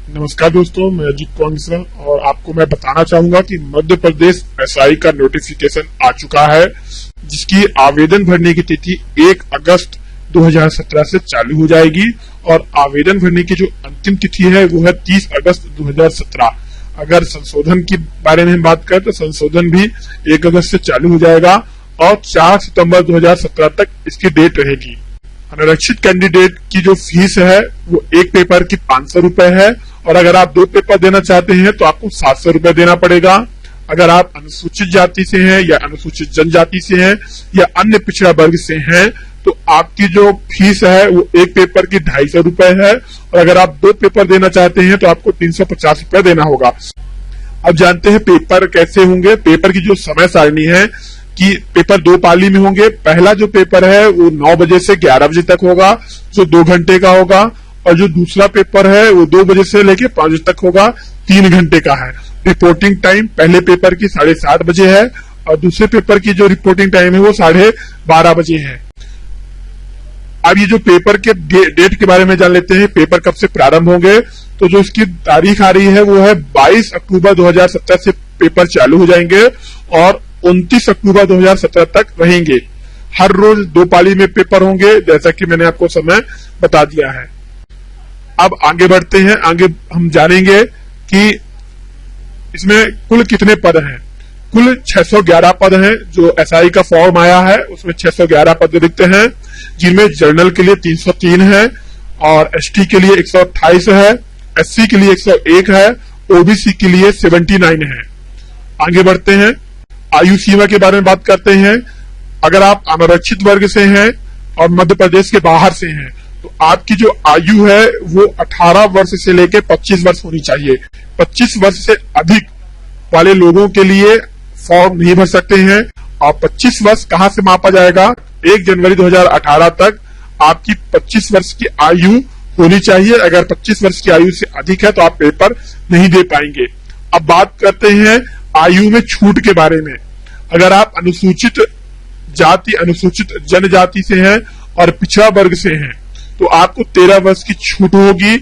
नमस्कार दोस्तों, मैं अजीत कुमार मिश्रा और आपको मैं बताना चाहूंगा कि मध्य प्रदेश एसआई का नोटिफिकेशन आ चुका है, जिसकी आवेदन भरने की तिथि 1 अगस्त 2017 से चालू हो जाएगी और आवेदन भरने की जो अंतिम तिथि है वो है 30 अगस्त 2017। अगर संशोधन के बारे में हम बात करें तो संशोधन भी 1 अगस्त से चालू हो जाएगा और 4 सितंबर 2017 तक इसकी डेट रहेगी। अनारक्षित कैंडिडेट की जो फीस है वो एक पेपर की 500 रुपए है और अगर आप 2 पेपर देना चाहते हैं तो आपको 700 रुपए देना पड़ेगा। अगर आप अनुसूचित जाति से हैं या अनुसूचित जनजाति से हैं या अन्य पिछड़ा वर्ग से हैं तो आपकी जो फीस है वो एक पेपर की 250 रुपए है और अगर आप 2 पेपर देना चाहते हैं तो आपको 350 रुपए देना होगा। अब जानते हैं पेपर कैसे होंगे। पेपर की जो समय सारणी है कि पेपर 2 पाली में होंगे। पहला जो पेपर है वो 9 बजे से 11 बजे तक होगा, जो 2 घंटे का होगा, और जो दूसरा पेपर है वो 2 बजे से लेके 5 बजे तक होगा, 3 घंटे का है। रिपोर्टिंग टाइम पहले पेपर की 7:30 बजे है और दूसरे पेपर की जो रिपोर्टिंग टाइम है वो 12:30 बजे है। अब ये जो पेपर के डेट के बारे में जान लेते हैं, पेपर कब से प्रारंभ होंगे। तो जो इसकी तारीख आ रही है वो है 22 अक्टूबर 2017 से पेपर चालू हो जाएंगे और 29 अक्टूबर 2017 तक रहेंगे। हर रोज 2 पाली में पेपर होंगे, जैसा कि मैंने आपको समय बता दिया है। अब आगे बढ़ते हैं, आगे हम जानेंगे कि इसमें कुल कितने पद हैं। कुल 611 पद हैं। जो एसआई का फॉर्म आया है उसमें 611 पद दिखते हैं, जिनमें जनरल के लिए 303 है और एसटी के लिए 128 है, एससी के लिए 101 है, ओबीसी के लिए 79 है। आगे बढ़ते हैं, आयु सीमा के बारे में बात करते हैं। अगर आप अनारक्षित वर्ग से हैं और मध्य प्रदेश के बाहर से हैं तो आपकी जो आयु है वो 18 वर्ष से लेकर 25 वर्ष होनी चाहिए। 25 वर्ष से अधिक वाले लोगों के लिए फॉर्म नहीं भर सकते हैं। और 25 वर्ष कहां से मापा जाएगा? 1 जनवरी 2018 तक आपकी 25 वर्ष की आयु होनी चाहिए। अगर 25 वर्ष की आयु से अधिक है तो आप पेपर नहीं दे पाएंगे। अब बात करते हैं आयु में छूट के बारे में। अगर आप अनुसूचित जाति, अनुसूचित जनजाति से हैं और पिछड़ा वर्ग से हैं तो आपको 13 वर्ष की छूट होगी,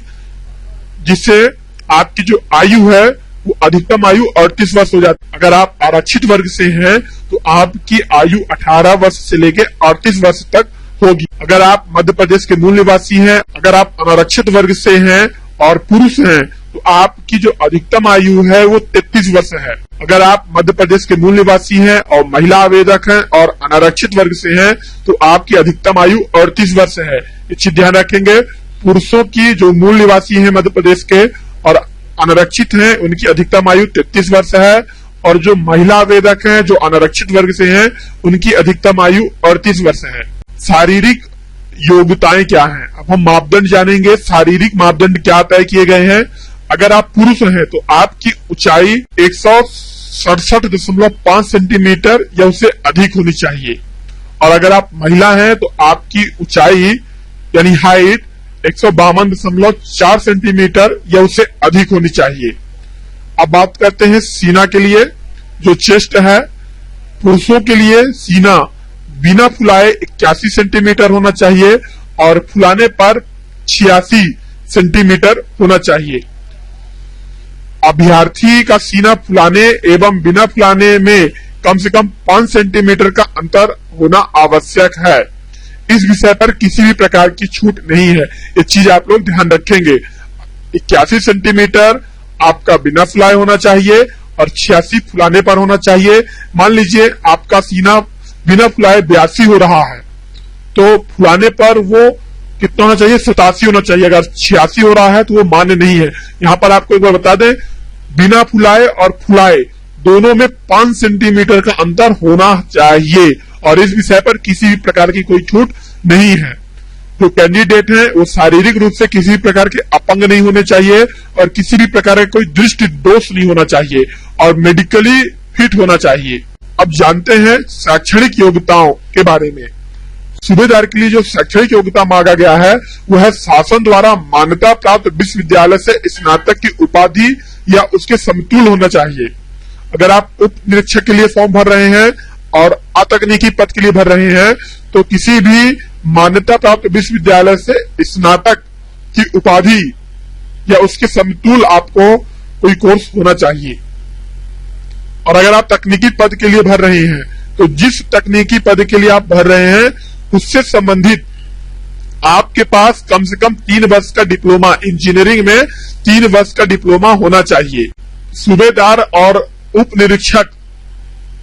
जिससे आपकी जो आयु है वो अधिकतम आयु 38 वर्ष हो जाती है। अगर आप आरक्षित वर्ग से हैं तो आपकी आयु 18 वर्ष से लेकर 38 वर्ष तक होगी। अगर आप मध्य प्रदेश के मूल निवासी हैं, अगर आप अनारक्षित वर्ग से हैं और पुरुष हैं तो आपकी जो अधिकतम आयु है वो 33 वर्ष है। अगर आप मध्य प्रदेश के मूल निवासी हैं और महिला आवेदक हैं और अनारक्षित वर्ग से हैं तो आपकी अधिकतम आयु 38 वर्ष है। ये चीज ध्यान रखेंगे। पुरुषों की जो मूल निवासी हैं मध्य प्रदेश के और अनारक्षित हैं उनकी अधिकतम आयु 33 वर्ष है और जो महिला आवेदक हैं जो अनारक्षित वर्ग से हैं उनकी अधिकतम आयु 38 वर्ष है। शारीरिक योग्यताएं क्या हैं? अब हम मापदंड जानेंगे। शारीरिक मापदंड क्या तय किए गए हैं? अगर आप पुरुष हैं तो आपकी ऊंचाई 167.5 सेंटीमीटर या उससे अधिक होनी चाहिए और अगर आप महिला हैं तो आपकी ऊंचाई यानी हाइट 152.4 सेंटीमीटर या उससे अधिक होनी चाहिए। अब बात करते हैं सीना के लिए। जो चेस्ट है, पुरुषों के लिए सीना बिना फुलाए 81 सेंटीमीटर होना चाहिए और फुलाने पर 86 सेंटीमीटर होना चाहिए। अभ्यर्थी का सीना फुलाने एवं बिना फुलाने में कम से कम 5 सेंटीमीटर का अंतर होना आवश्यक है। इस विषय पर किसी भी प्रकार की छूट नहीं है। ये चीज आप लोग ध्यान रखेंगे। 81 सेंटीमीटर आपका बिना फुलाए होना चाहिए और 86 फुलाने पर होना चाहिए। मान लीजिए आपका सीना बिना फुलाए 82 हो रहा है तो फुलाने पर वो कितना होना चाहिए? 87 होना चाहिए। अगर 86 हो रहा है तो वो मान्य नहीं है। यहाँ पर आपको एक बार बता दें, बिना फुलाए और फुलाए दोनों में 5 सेंटीमीटर का अंतर होना चाहिए और इस विषय पर किसी भी प्रकार की कोई छूट नहीं है। जो कैंडिडेट हैं वो शारीरिक रूप से किसी भी प्रकार के अपंग नहीं होने चाहिए और किसी भी प्रकार का कोई दृष्टि दोष नहीं होना चाहिए और मेडिकली फिट होना चाहिए। अब जानते हैं शैक्षणिक योग्यताओं के बारे में। सूबेदार के लिए जो शैक्षणिक योग्यता मांगा गया है वो है शासन द्वारा मान्यता प्राप्त विश्वविद्यालय से स्नातक की उपाधि या उसके समतुल्य होना चाहिए। अगर आप उप निरीक्षक के लिए फॉर्म भर रहे हैं और अतकनीकी पद के लिए भर रहे हैं तो किसी भी मान्यता प्राप्त विश्वविद्यालय से स्नातक की उपाधि या उसके समतुल आपको कोई कोर्स होना चाहिए। और अगर आप तकनीकी पद के लिए भर रहे हैं तो जिस तकनीकी पद के लिए आप भर रहे हैं उससे संबंधित आपके पास कम से कम 3 वर्ष का डिप्लोमा, इंजीनियरिंग में 3 वर्ष का डिप्लोमा होना चाहिए। सूबेदार और उप निरीक्षक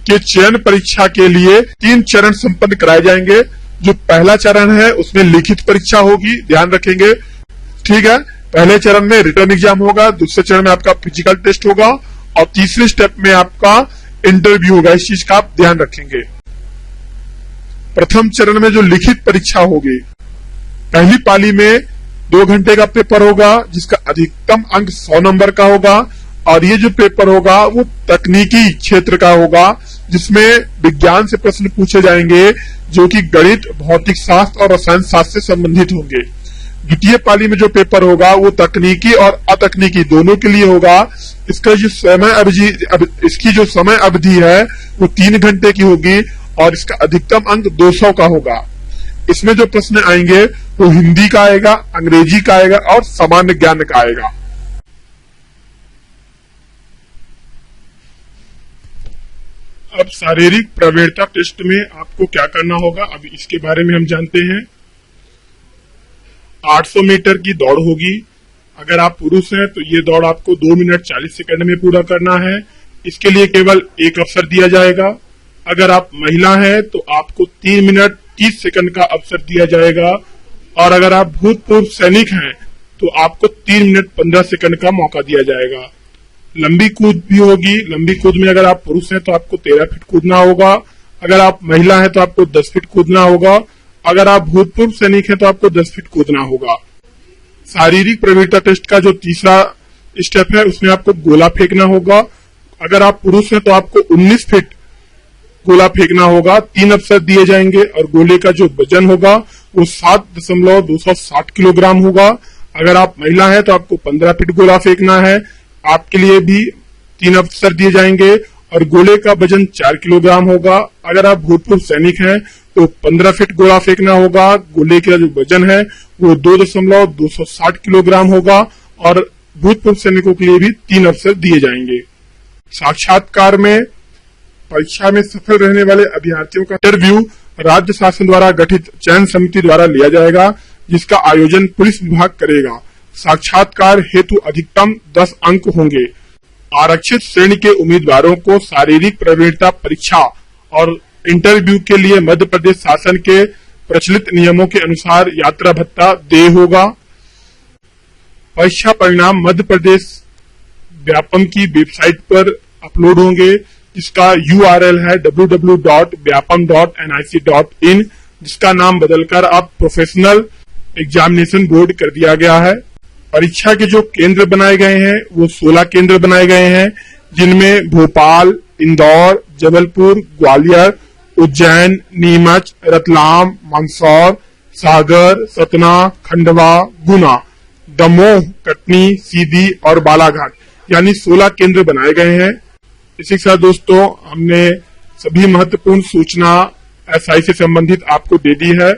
के चयन परीक्षा के लिए 3 चरण संपन्न कराए जाएंगे। जो पहला चरण है उसमें लिखित परीक्षा होगी, ध्यान रखेंगे, ठीक है। पहले चरण में रिटन एग्जाम होगा, दूसरे चरण में आपका फिजिकल टेस्ट होगा और तीसरे स्टेप में आपका इंटरव्यू होगा। इस चीज का आप ध्यान रखेंगे। प्रथम चरण में जो लिखित परीक्षा होगी, पहली पाली में 2 घंटे का पेपर होगा जिसका अधिकतम अंक 100 नंबर का होगा। और ये जो पेपर होगा वो तकनीकी क्षेत्र का होगा जिसमें विज्ञान से प्रश्न पूछे जाएंगे जो कि गणित, भौतिक शास्त्र और रसायन शास्त्र से संबंधित होंगे। द्वितीय पाली में जो पेपर होगा वो तकनीकी और अतकनीकी दोनों के लिए होगा। इसका जो इसकी जो समय अवधि है वो 3 घंटे की होगी और इसका अधिकतम अंक 200 का होगा। इसमें जो प्रश्न आएंगे वो हिंदी का आएगा, अंग्रेजी का आएगा और सामान्य ज्ञान का आएगा। अब शारीरिक प्रवीणता टेस्ट में आपको क्या करना होगा, अभी इसके बारे में हम जानते हैं। 800 मीटर की दौड़ होगी। अगर आप पुरुष हैं तो ये दौड़ आपको 2 मिनट 40 सेकंड में पूरा करना है। इसके लिए केवल एक अवसर दिया जाएगा। अगर आप महिला हैं तो आपको 3 मिनट 30 सेकंड का अवसर दिया जाएगा। और अगर आप भूतपूर्व सैनिक हैं तो आपको 3 मिनट 15 सेकंड का मौका दिया जाएगा। लंबी कूद भी होगी। लंबी कूद में अगर आप पुरुष हैं तो आपको 13 फीट कूदना होगा। अगर आप महिला हैं तो आपको 10 फीट कूदना होगा। अगर आप भूतपूर्व सैनिक हैं तो आपको 10 फीट कूदना होगा। शारीरिक प्रवीणता टेस्ट का जो तीसरा स्टेप है उसमें आपको गोला फेंकना होगा। अगर आप पुरुष हैं तो आपको 19 फीट गोला फेंकना होगा। 3 अवसर दिए जाएंगे और गोले का जो वजन होगा वो 7.260 किलोग्राम होगा। अगर आप महिला हैं तो आपको 15 फीट गोला फेंकना है। आपके लिए भी 3 अवसर दिए जाएंगे और गोले का वजन 4 किलोग्राम होगा। अगर आप भूतपूर्व सैनिक हैं तो 15 फीट गोला फेंकना होगा। गोले का जो वजन है वो 2.260 किलोग्राम होगा और भूतपूर्व सैनिकों के लिए भी 3 अवसर दिए जाएंगे। साक्षात्कार में परीक्षा में सफल रहने वाले अभ्यर्थियों का इंटरव्यू राज्य शासन द्वारा गठित चयन समिति द्वारा लिया जाएगा जिसका आयोजन पुलिस विभाग करेगा। साक्षात्कार हेतु अधिकतम 10 अंक होंगे। आरक्षित श्रेणी के उम्मीदवारों को शारीरिक प्रवीणता परीक्षा और इंटरव्यू के लिए मध्य प्रदेश शासन के प्रचलित नियमों के अनुसार यात्रा भत्ता देय होगा। परीक्षा परिणाम मध्य प्रदेश व्यापम की वेबसाइट पर अपलोड होंगे जिसका URL है www.vyapam.nic.in, जिसका नाम बदलकर अब प्रोफेशनल एग्जामिनेशन बोर्ड कर दिया गया है। परीक्षा के जो केंद्र बनाए गए हैं वो 16 केंद्र बनाए गए हैं जिनमें भोपाल, इंदौर, जबलपुर, ग्वालियर, उज्जैन, नीमच, रतलाम, मंदसौर, सागर, सतना, खंडवा, गुना, दमोह, कटनी, सीधी और बालाघाट यानी 16 केंद्र बनाए गए हैं। इसी के साथ दोस्तों हमने सभी महत्वपूर्ण सूचना SI से संबंधित आपको दे दी है।